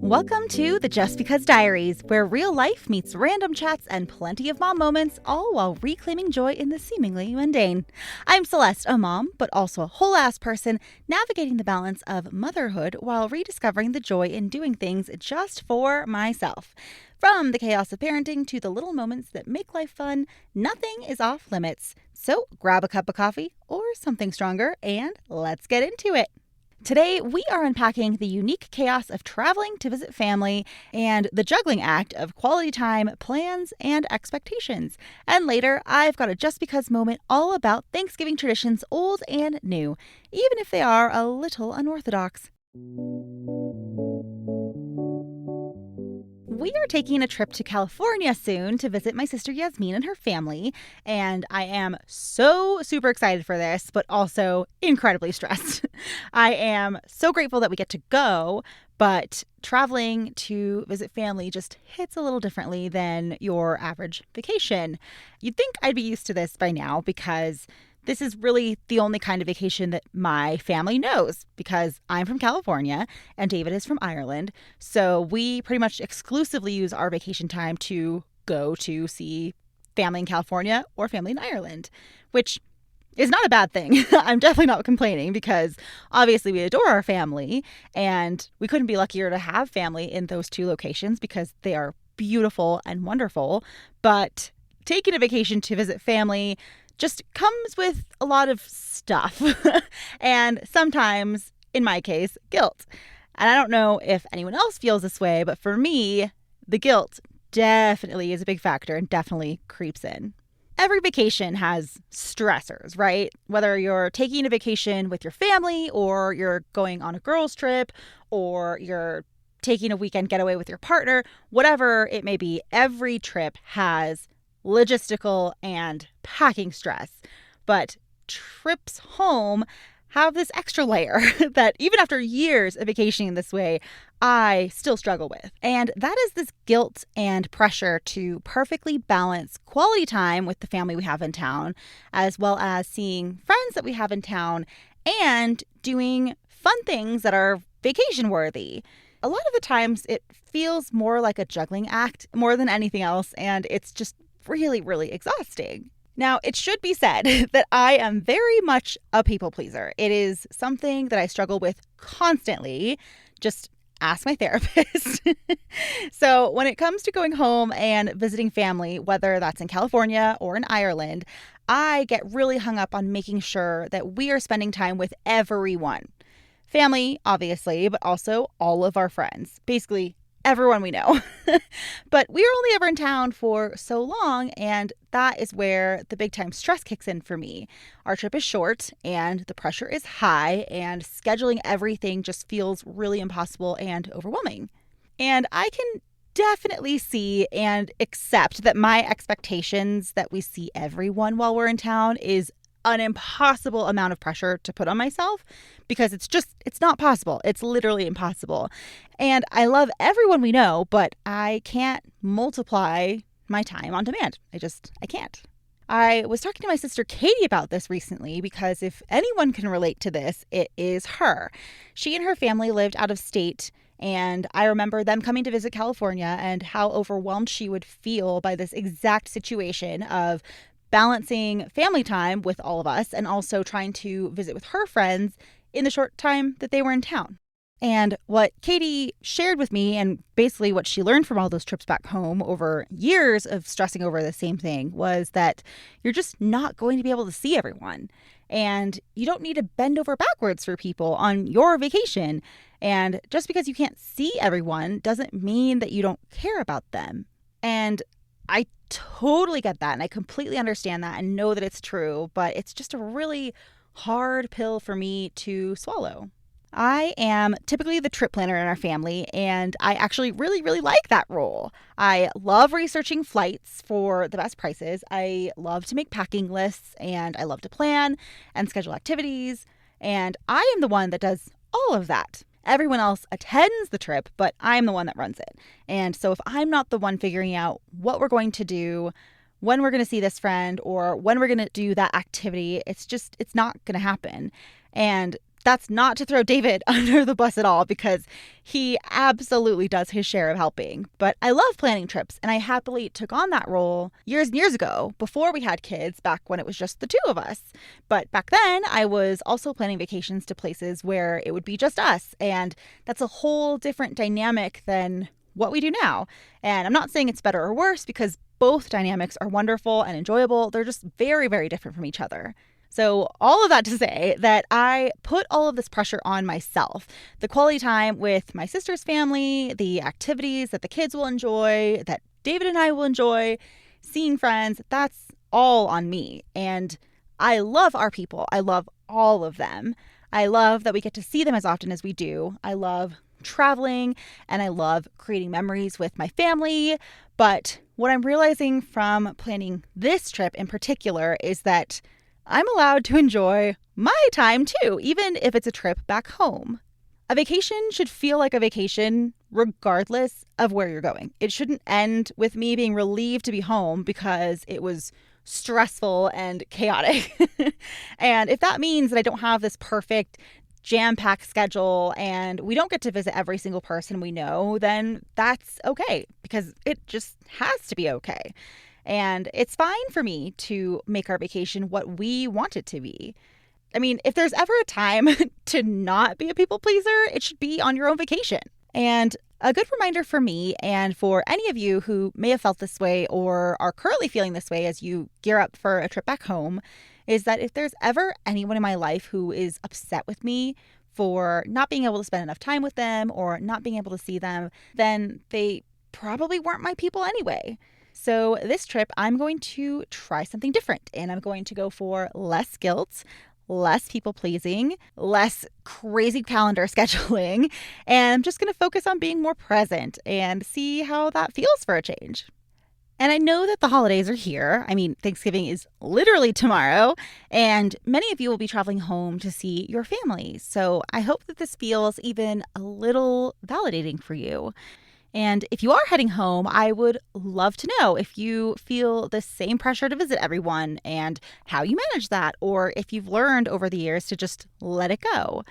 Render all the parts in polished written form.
Welcome to the Just Because Diaries, where real life meets random chats and plenty of mom moments, all while reclaiming joy in the seemingly mundane. I'm Celeste, a mom, but also a whole-ass person, navigating the balance of motherhood while rediscovering the joy in doing things just for myself. From the chaos of parenting to the little moments that make life fun, nothing is off limits. So grab a cup of coffee or something stronger and let's get into it. Today, we are unpacking the unique chaos of traveling to visit family and the juggling act of quality time, plans, and expectations. And later, I've got a Just Because moment all about Thanksgiving traditions, old and new, even if they are a little unorthodox. We are taking a trip to California soon to visit my sister Yasmin and her family, and I am so super excited for this, but also incredibly stressed. I am so grateful that we get to go, but traveling to visit family just hits a little differently than your average vacation. You'd think I'd be used to this by now because this is really the only kind of vacation that my family knows because I'm from California and David is from Ireland. So we pretty much exclusively use our vacation time to go to see family in California or family in Ireland, which is not a bad thing. I'm definitely not complaining because obviously we adore our family and we couldn't be luckier to have family in those two locations because they are beautiful and wonderful. But taking a vacation to visit family just comes with a lot of stuff and sometimes, in my case, guilt. And I don't know if anyone else feels this way, but for me, the guilt definitely is a big factor and definitely creeps in. Every vacation has stressors, right? Whether you're taking a vacation with your family or you're going on a girls' trip or you're taking a weekend getaway with your partner, whatever it may be, every trip has logistical and packing stress. But trips home have this extra layer that even after years of vacationing this way, I still struggle with. And that is this guilt and pressure to perfectly balance quality time with the family we have in town, as well as seeing friends that we have in town and doing fun things that are vacation worthy. A lot of the times it feels more like a juggling act more than anything else, and it's just really, really exhausting. Now, it should be said that I am very much a people pleaser. It is something that I struggle with constantly. Just ask my therapist. So when it comes to going home and visiting family, whether that's in California or in Ireland, I get really hung up on making sure that we are spending time with everyone. Family, obviously, but also all of our friends. Basically, everyone we know. But we are only ever in town for so long, and that is where the big time stress kicks in for me. Our trip is short and the pressure is high, and scheduling everything just feels really impossible and overwhelming. And I can definitely see and accept that my expectations that we see everyone while we're in town is an impossible amount of pressure to put on myself because it's not possible. It's literally impossible. And I love everyone we know, but I can't multiply my time on demand. I can't. I was talking to my sister Katie about this recently because if anyone can relate to this, it is her. She and her family lived out of state, and I remember them coming to visit California and how overwhelmed she would feel by this exact situation of balancing family time with all of us and also trying to visit with her friends in the short time that they were in town. And what Katie shared with me, and basically what she learned from all those trips back home over years of stressing over the same thing, was that you're just not going to be able to see everyone. And you don't need to bend over backwards for people on your vacation. And just because you can't see everyone doesn't mean that you don't care about them. And I totally get that, and I completely understand that and know that it's true, but it's just a really hard pill for me to swallow. I am typically the trip planner in our family, and I actually really, really like that role. I love researching flights for the best prices. I love to make packing lists, and I love to plan and schedule activities, and I am the one that does all of that. Everyone else attends the trip, but I'm the one that runs it. And so if I'm not the one figuring out what we're going to do, when we're going to see this friend, or when we're going to do that activity, it's not going to happen. And That's not to throw David under the bus at all, because he absolutely does his share of helping. But I love planning trips, and I happily took on that role years and years ago, before we had kids, back when it was just the two of us. But back then, I was also planning vacations to places where it would be just us. And that's a whole different dynamic than what we do now. And I'm not saying it's better or worse, because both dynamics are wonderful and enjoyable. They're just very, very different from each other. So all of that to say that I put all of this pressure on myself. The quality time with my sister's family, the activities that the kids will enjoy, that David and I will enjoy, seeing friends, that's all on me. And I love our people. I love all of them. I love that we get to see them as often as we do. I love traveling, and I love creating memories with my family. But what I'm realizing from planning this trip in particular is that I'm allowed to enjoy my time too, even if it's a trip back home. A vacation should feel like a vacation regardless of where you're going. It shouldn't end with me being relieved to be home because it was stressful and chaotic. And if that means that I don't have this perfect jam-packed schedule and we don't get to visit every single person we know, then that's okay, because it just has to be okay. And it's fine for me to make our vacation what we want it to be. I mean, if there's ever a time to not be a people pleaser, it should be on your own vacation. And a good reminder for me, and for any of you who may have felt this way or are currently feeling this way as you gear up for a trip back home, is that if there's ever anyone in my life who is upset with me for not being able to spend enough time with them or not being able to see them, then they probably weren't my people anyway. So this trip, I'm going to try something different, and I'm going to go for less guilt, less people pleasing, less crazy calendar scheduling, and I'm just going to focus on being more present and see how that feels for a change. And I know that the holidays are here. I mean, Thanksgiving is literally tomorrow, and many of you will be traveling home to see your families. So I hope that this feels even a little validating for you. And if you are heading home, I would love to know if you feel the same pressure to visit everyone and how you manage that, or if you've learned over the years to just let it go.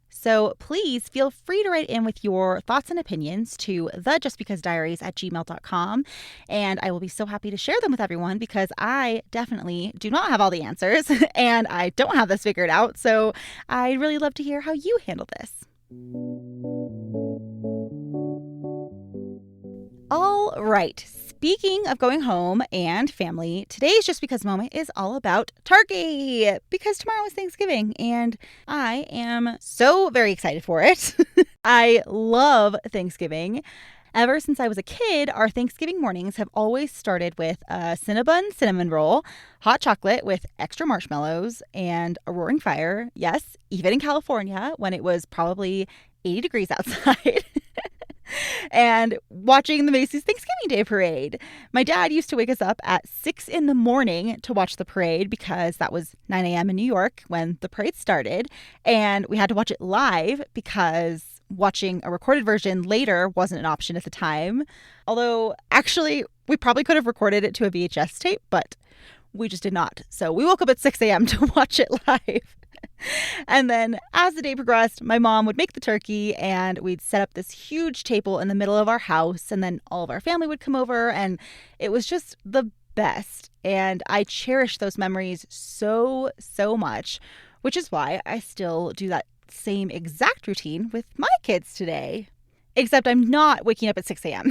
So please feel free to write in with your thoughts and opinions to thejustbecausediaries@gmail.com. And I will be so happy to share them with everyone, because I definitely do not have all the answers and I don't have this figured out. So I'd really love to hear how you handle this. All right. Speaking of going home and family, today's Just Because moment is all about turkey, because tomorrow is Thanksgiving and I am so very excited for it. I love Thanksgiving. Ever since I was a kid, our Thanksgiving mornings have always started with a Cinnabon cinnamon roll, hot chocolate with extra marshmallows, and a roaring fire. Yes, even in California when it was probably 80 degrees outside. And watching the Macy's Thanksgiving Day Parade. My dad used to wake us up at 6 a.m. to watch the parade, because that was 9 a.m. in New York when the parade started. And we had to watch it live because watching a recorded version later wasn't an option at the time. Although, actually, we probably could have recorded it to a VHS tape, but we just did not. So we woke up at 6 a.m. to watch it live. And then as the day progressed, my mom would make the turkey and we'd set up this huge table in the middle of our house, and then all of our family would come over, and it was just the best. And I cherish those memories so, so much, which is why I still do that same exact routine with my kids today. Except I'm not waking up at 6 a.m.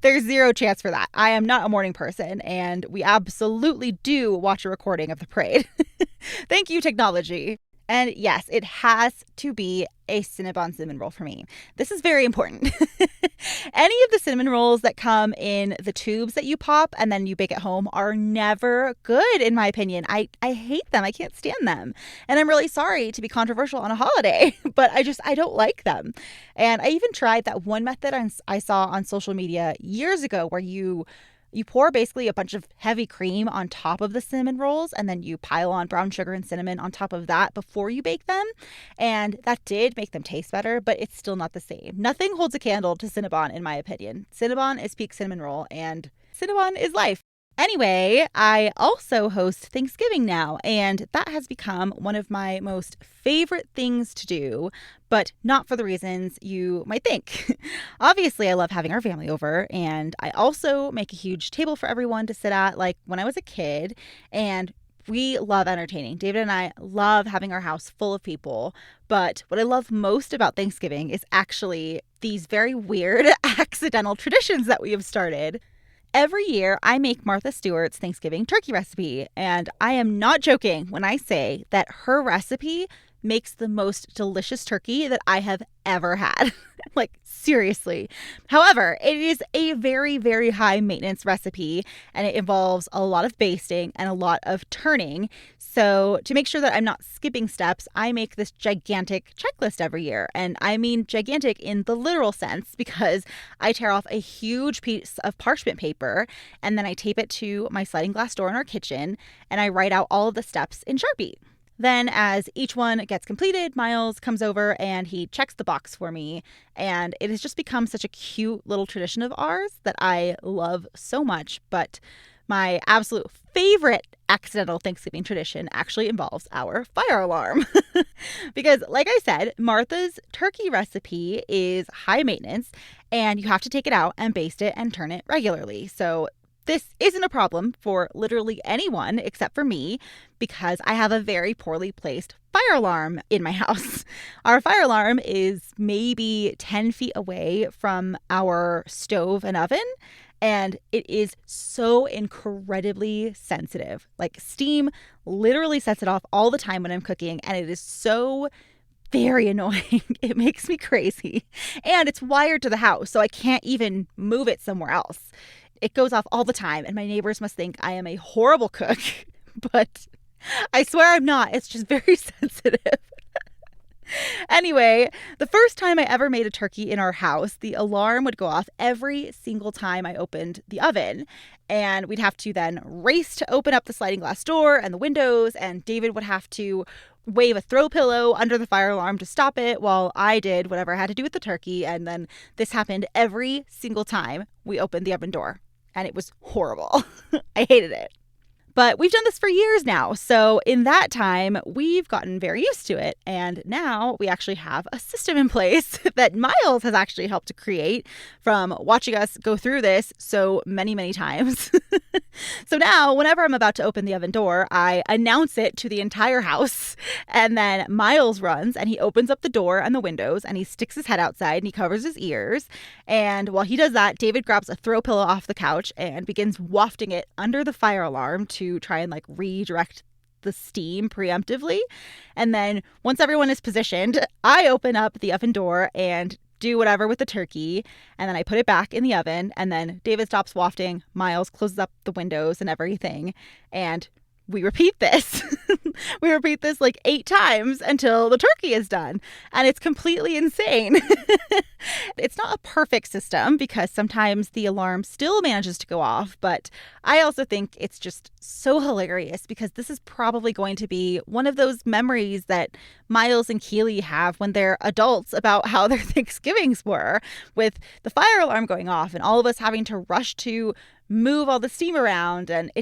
There's zero chance for that. I am not a morning person, and we absolutely do watch a recording of the parade. Thank you, technology. And yes, it has to be a Cinnabon cinnamon roll for me. This is very important. Any of the cinnamon rolls that come in the tubes that you pop and then you bake at home are never good, in my opinion. I hate them. I can't stand them. And I'm really sorry to be controversial on a holiday, but I don't like them. And I even tried that one method I saw on social media years ago where you pour basically a bunch of heavy cream on top of the cinnamon rolls, and then you pile on brown sugar and cinnamon on top of that before you bake them. And that did make them taste better, but it's still not the same. Nothing holds a candle to Cinnabon, in my opinion. Cinnabon is peak cinnamon roll, and Cinnabon is life. Anyway, I also host Thanksgiving now, and that has become one of my most favorite things to do, but not for the reasons you might think. Obviously, I love having our family over, and I also make a huge table for everyone to sit at, like when I was a kid, and we love entertaining. David and I love having our house full of people, but what I love most about Thanksgiving is actually these very weird accidental traditions that we have started. Every year, I make Martha Stewart's Thanksgiving turkey recipe, and I am not joking when I say that her recipe makes the most delicious turkey that I have ever had. Like, seriously. However, it is a very, very high maintenance recipe, and it involves a lot of basting and a lot of turning. So, to make sure that I'm not skipping steps, I make this gigantic checklist every year. And I mean gigantic in the literal sense because I tear off a huge piece of parchment paper and then I tape it to my sliding glass door in our kitchen and I write out all of the steps in Sharpie. Then, as each one gets completed, Miles comes over and he checks the box for me. And it has just become such a cute little tradition of ours that I love so much. But my absolute favorite accidental Thanksgiving tradition actually involves our fire alarm. Because, like I said, Martha's turkey recipe is high maintenance and you have to take it out and baste it and turn it regularly. So, this isn't a problem for literally anyone except for me because I have a very poorly placed fire alarm in my house. Our fire alarm is maybe 10 feet away from our stove and oven, and it is so incredibly sensitive. Like, steam literally sets it off all the time when I'm cooking, and it is so very annoying. It makes me crazy. And it's wired to the house, so I can't even move it somewhere else. It goes off all the time, and my neighbors must think I am a horrible cook, but I swear I'm not. It's just very sensitive. Anyway, the first time I ever made a turkey in our house, the alarm would go off every single time I opened the oven. And we'd have to then race to open up the sliding glass door and the windows, and David would have to wave a throw pillow under the fire alarm to stop it while I did whatever I had to do with the turkey. And then this happened every single time we opened the oven door. And it was horrible. I hated it. But we've done this for years now. So in that time, we've gotten very used to it. And now we actually have a system in place that Miles has actually helped to create from watching us go through this so many, many times. So now whenever I'm about to open the oven door, I announce it to the entire house. And then Miles runs and he opens up the door and the windows and he sticks his head outside and he covers his ears. And while he does that, David grabs a throw pillow off the couch and begins wafting it under the fire alarm to try and redirect the steam preemptively. And then once everyone is positioned, I open up the oven door and do whatever with the turkey, and then I put it back in the oven, and then David stops wafting, Miles closes up the windows and everything, and we repeat this. We repeat this 8 times until the turkey is done. And it's completely insane. It's not a perfect system because sometimes the alarm still manages to go off. But I also think it's just so hilarious because this is probably going to be one of those memories that Miles and Keely have when they're adults about how their Thanksgivings were, with the fire alarm going off and all of us having to rush to move all the steam around. And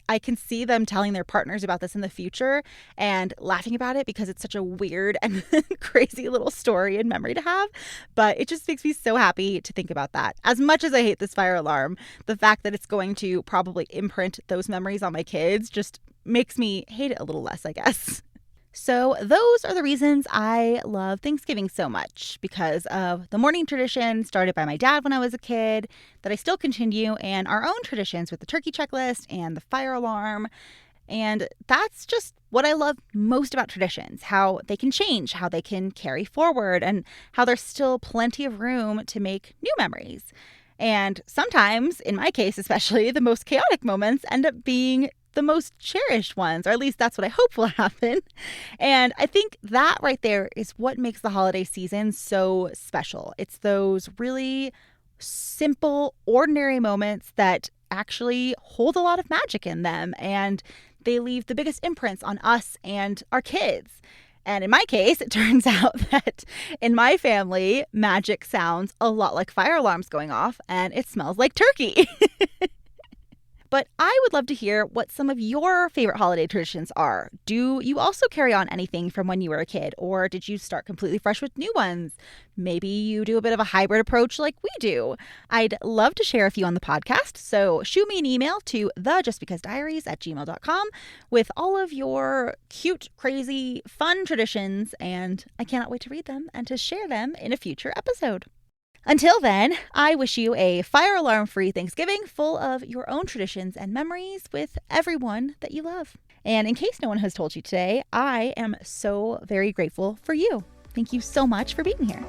I can see them telling their partners about this in the future and laughing about it because it's such a weird and crazy little story and memory to have. But it just makes me so happy to think about that. As much as I hate this fire alarm, the fact that it's going to probably imprint those memories on my kids just makes me hate it a little less, I guess. So those are the reasons I love Thanksgiving so much, because of the morning tradition started by my dad when I was a kid that I still continue, and our own traditions with the turkey checklist and the fire alarm. And that's just what I love most about traditions, how they can change, how they can carry forward, and how there's still plenty of room to make new memories. And sometimes, in my case especially, the most chaotic moments end up being the most cherished ones, or at least that's what I hope will happen. And I think that right there is what makes the holiday season so special. It's those really simple, ordinary moments that actually hold a lot of magic in them, and they leave the biggest imprints on us and our kids. And in my case, it turns out that in my family, magic sounds a lot like fire alarms going off, and it smells like turkey. But I would love to hear what some of your favorite holiday traditions are. Do you also carry on anything from when you were a kid, or did you start completely fresh with new ones? Maybe you do a bit of a hybrid approach like we do. I'd love to share a few on the podcast, so shoot me an email to thejustbecausediaries@gmail.com with all of your cute, crazy, fun traditions, and I cannot wait to read them and to share them in a future episode. Until then, I wish you a fire alarm-free Thanksgiving full of your own traditions and memories with everyone that you love. And in case no one has told you today, I am so very grateful for you. Thank you so much for being here.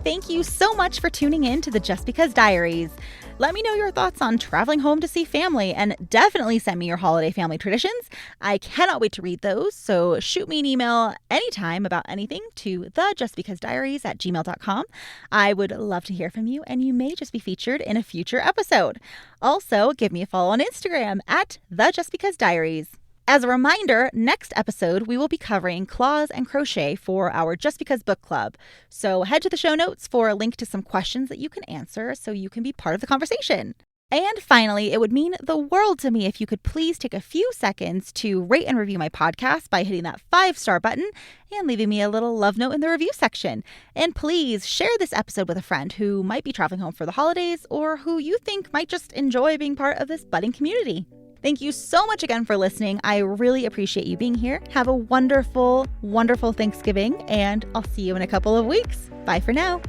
Thank you so much for tuning in to the Just Because Diaries. Let me know your thoughts on traveling home to see family, and definitely send me your holiday family traditions. I cannot wait to read those, so shoot me an email anytime about anything to thejustbecausediaries@gmail.com. I would love to hear from you, and you may just be featured in a future episode. Also, give me a follow on Instagram at thejustbecausediaries. As a reminder, next episode we will be covering claws and crochet for our Just Because book club. So head to the show notes for a link to some questions that you can answer so you can be part of the conversation. And finally, it would mean the world to me if you could please take a few seconds to rate and review my podcast by hitting that 5-star button and leaving me a little love note in the review section. And please share this episode with a friend who might be traveling home for the holidays or who you think might just enjoy being part of this budding community. Thank you so much again for listening. I really appreciate you being here. Have a wonderful, wonderful Thanksgiving, and I'll see you in a couple of weeks. Bye for now.